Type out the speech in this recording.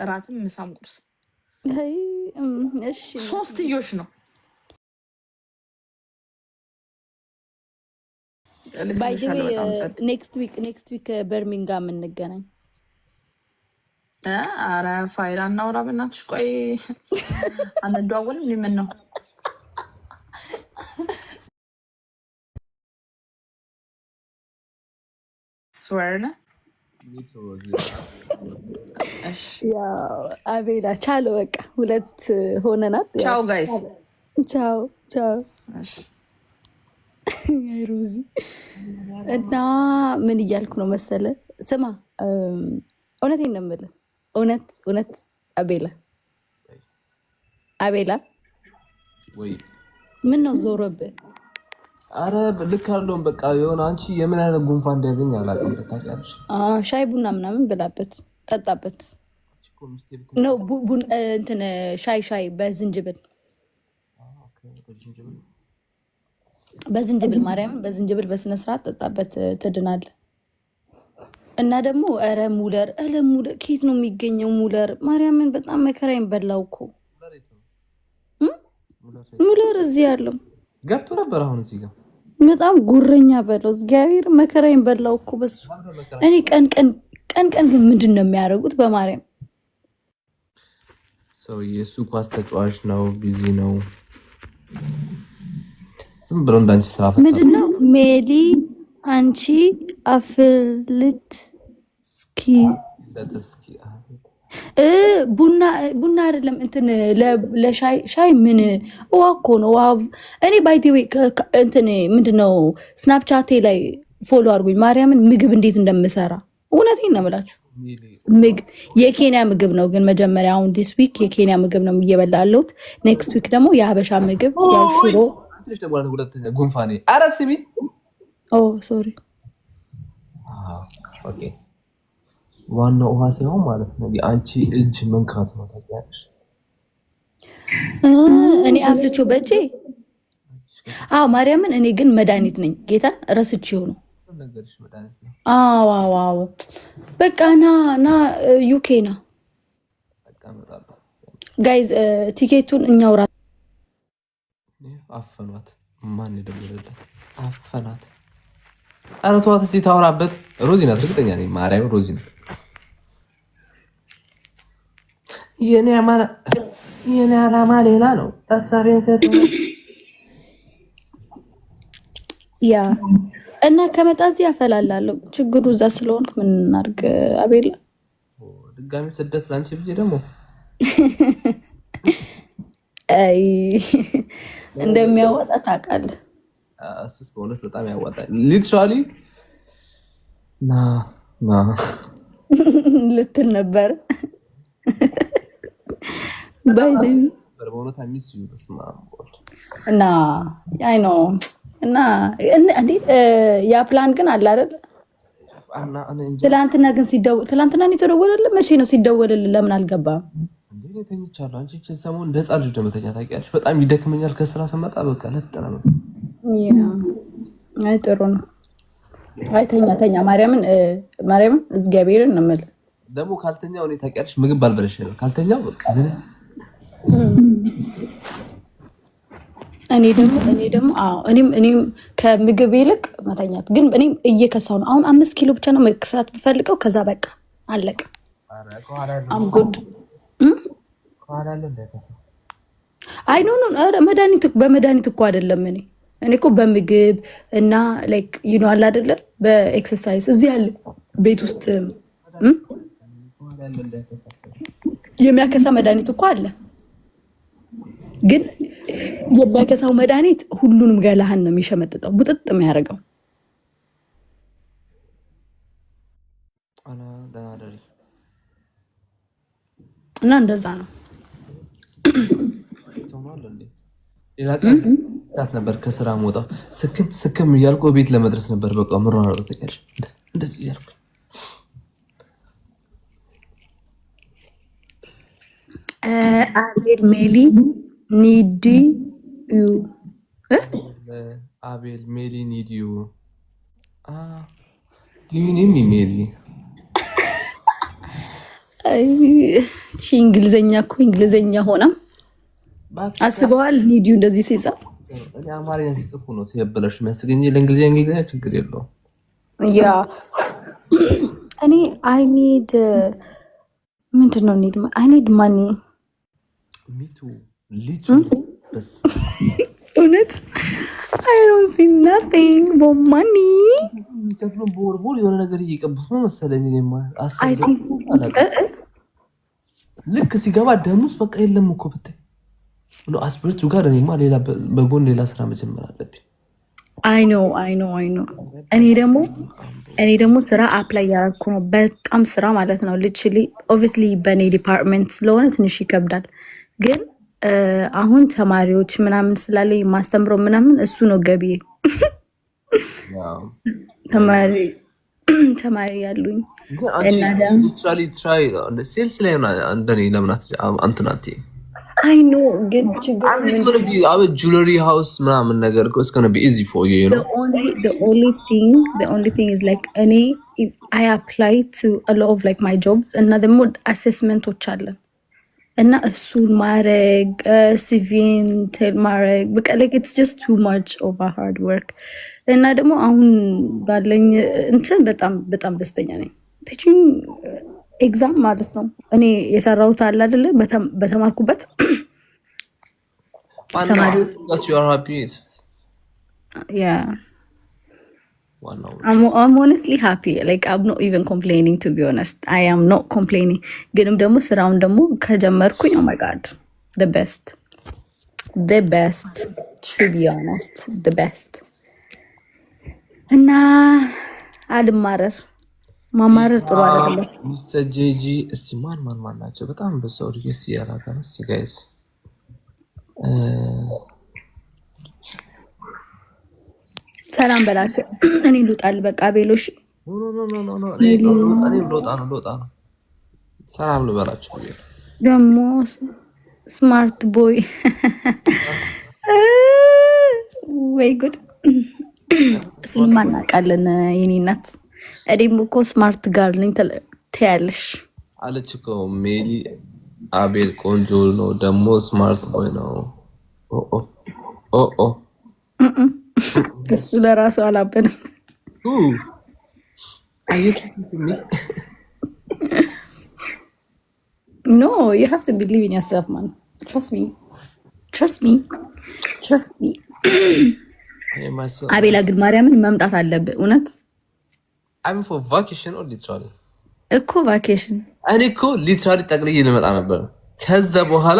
እራትም ምሳም ቁርስ እሺ 3ትዮሽ ነው ባይ ዘ ዌይ ኔክስት ዊክ በርሚንጋም እንገናኝ ኧረ ፋይል አናውራ በእናትሽ ቆይ አንደዋወልም ምን ነው ስወርነ አቤላ ቻለ በቃ ሁለት ሆነናት ቻው ጋይስ ቻው ሮዚ እና ምን እያልኩ ነው መሰለ ስማ እውነቴን ነው የምልህ እውነት አቤላ ወይ ምን ነው ዞሮብህ አረ ልክ አይደለም በቃ የሆነ አንቺ የምን አይነት ጉንፋን እንደያዘኝ አላውቅም ታውቂያለሽ ሻይ ቡና ምናምን ብላበት ጠጣበት ነው እንትን ሻይ በዝንጅብል ማርያምን በዝንጅብል በስነ ስርዓት ጠጣበት ትድናለህ እና ደግሞ ኧረ ሙለር ኬት ነው የሚገኘው ሙለር ማርያምን በጣም መከራዬን በላው እኮ ሙለር እዚህ ያለው ገብቶ ነበር አሁን እዚህ ጋር በጣም ጉረኛ በለው እግዚአብሔር መከራዬን በላው እኮ በሱ እኔ ቀን ግን ምንድን ነው የሚያደርጉት በማርያም ሰው የሱ ኳስ ተጫዋች ነው ቢዚ ነው ዝም ብሎ እንዳንቺ ስራ ፈታ ምንድነው ሜሊ አንቺ አፍልት እስኪ ቡና አይደለም እንትን ለሻይ ምን ውሃ እኮ ነው እኔ ባይቴ እንትን ምንድነው ስናፕቻቴ ላይ ፎሎ አድርጉኝ ማርያምን ምግብ እንዴት እንደምሰራ እውነቴን ነው የምላችሁ የኬንያ ምግብ ነው ግን መጀመሪያ አሁን ዲስ ዊክ የኬንያ ምግብ ነው እየበላ ያለሁት ኔክስት ዊክ ደግሞ የሀበሻ ምግብ ያው ሽሮ ጉንፋኔ ኧረ ስሚ ሶሪ ኦኬ ዋናው ውሃ ሳይሆን ማለት ነው የአንቺ እጅ መንካት ነው ታውቂያለሽ እኔ አፍልቼው በእጄ ማርያምን እኔ ግን መድኃኒት ነኝ ጌታ ረስቼው ነው ነገርሽ መድኃኒት ነው ዋው በቃ ና ዩኬ ና በቃ መጣለሁ ጋይዝ ቲኬቱን እኛው ራስ አፈኗት ማን ይደምረዳት አፈናት ኧረ ተዋት እስኪ ታወራበት ሮዚ ናት እርግጠኛ ነኝ ማርያም ሮዚ ናት የኔ ዓላማ ሌላ ነው ታሳቢ ያ እና ከመጣ እዚህ ያፈላላለሁ ችግሩ እዛ ስለሆንክ ምን እናድርግ አቤላ ድጋሚ ስደት ላንቺ ብዬ ደግሞ አይ እንደሚያወጣ ታውቃለህ እሱስ በእውነት በጣም ያዋጣል ሊትራሊ ና ልትል ነበር ባይደም በእውነት አሚስ ይመስማ እና አይ ኖ እና እንዴት ያ ፕላን ግን አለ አይደል ትላንትና ግን ትላንትና ነው የተደወለልህ መቼ ነው ሲደወልልህ ለምን አልገባም እንዴ ተኝቻለሁ አንቺ እቺ ሰሞን እንደ ህፃን ልጅ ደመተኛ ታውቂያለሽ በጣም ይደክመኛል ከስራ ስመጣ በቃ ለጥራ ነው አይ ጥሩ ነው አይ ተኛ ማርያምን እግዚአብሔርን ነው የምልህ ደግሞ ካልተኛው እኔ ታውቂያለሽ ምግብ ባልበለሽ ነው ካልተኛው በቃ እኔ ደግሞ እኔም ከምግብ ይልቅ መተኛት ግን እኔም እየከሳው ነው አሁን 5 ኪሎ ብቻ ነው መክሳት ብፈልገው ከዛ በቃ አለቀ አም ጉድ አይ ኖ በመድኃኒት እኮ አይደለም እኔ እኮ በምግብ እና ላይክ ዩ ኖ አለ አይደለ በኤክሰርሳይዝ እዚህ ያለ ቤት ውስጥ የሚያከሳ መድኃኒት እኮ አለ ግን የሚያከሳው መድኃኒት ሁሉንም ገላህን ነው የሚሸመጥጠው ቡጥጥ የሚያደርገው እና እንደዛ ነው ሌላ ቀን ሰዓት ነበር ከስራ መውጣው ስክም እያልኩ ቤት ለመድረስ ነበር በቃ ምራራ ተቀርሽ እንደዚህ እያልኩ አቤል ሜሊ ኒድ ዩ አቤል ሜሊ ኒድ ዩ ዱ ዩ ኒድ ሚ ሜሊ እሺ እንግሊዘኛ እኮ እንግሊዘኛ ሆና አስበዋል። ኒዲዩ እንደዚህ ሲጻፍ እኔ አማርኛ ሲጽፉ ነው ሲያበላሽ የሚያስገኝ ለእንግሊዘኛ ችግር የለውም። ያ እኔ አይ ኒድ ምንድነው ኒድ አይ ኒድ ማኒ ሚቱ ሊትራሊ በስ እውነት I don't see nothing but money. የሚከፍሉን ቦርቦር የሆነ ነገር እየቀቡት ነው መሰለኝ። እኔማ ልክ ሲገባ ደሙስ በቃ የለም እኮ ብታይ ነው አስብርቱ ጋር እኔማ ሌላ በጎን ሌላ ስራ መጀመር አለብኝ። I know እኔ ደግሞ ስራ አፕላይ ያደረኩ ነው። በጣም ስራ ማለት ነው literally obviously በኔ ዲፓርትመንት ስለሆነ ትንሽ ይከብዳል ግን አሁን ተማሪዎች ምናምን ስላለ ማስተምረው ምናምን እሱ ነው ገቢ ተማሪ ያሉኝ እና ደግሞ ትራይ ሴልስ ላይ እንደኔ ለምናት አንተናቲ I know ግን ችግር it's going to be our jewelry house ምናምን ነገር it's going to be easy for you, you know. The only thing is like I apply to a lot of like my jobs and the more assessmentዎች አለ እና እሱን ማረግ ሲቪን ቴል ማረግ በቃ like it's just too much of a hard work እና ደግሞ አሁን ባለኝ እንትን በጣም ደስተኛ ነኝ። ቲቺንግ ኤግዛም ማለት ነው እኔ የሰራሁት አለ አይደለ በተማርኩበት ተማሪዎች you are happy. Yeah. I'm honestly happy. Like I'm not even complaining, to be honest. I am not complaining. ግንም ደግሞ ስራውን ደግሞ ከጀመርኩኝ oh my god the best to be honest the best እና ማማረር ጥሩ አይደለም። ሚስተር ጄጂ እስቲ ማን ናቸው በጣም በሰው ሪኩዌስት ያላጋ ነው እስቲ ጋይስ ሰላም በላቸው። እኔ ልውጣል በቃ ቤሎሽ ኖ እኔ ልወጣ ነው ሰላም ልበላችሁ ደግሞ ስማርት ቦይ ወይ ጉድ እሱን ማናቃለን የኔ እናት እኔም እኮ ስማርት ጋር ነኝ ትያለሽ አለች እኮ ሜሊ አቤል ቆንጆ ነው ደግሞ ስማርት ቦይ ነው ኦ እሱ ለራሱ አላበንም No, you have to believe in yourself, man. Trust me. አቤላ ግን ማርያምን መምጣት አለብህ እውነት I'm for vacation or literally እኮ ቫኬሽን እኔ እኮ literally ጠቅልዬ ልመጣ ነበር ከዛ በኋላ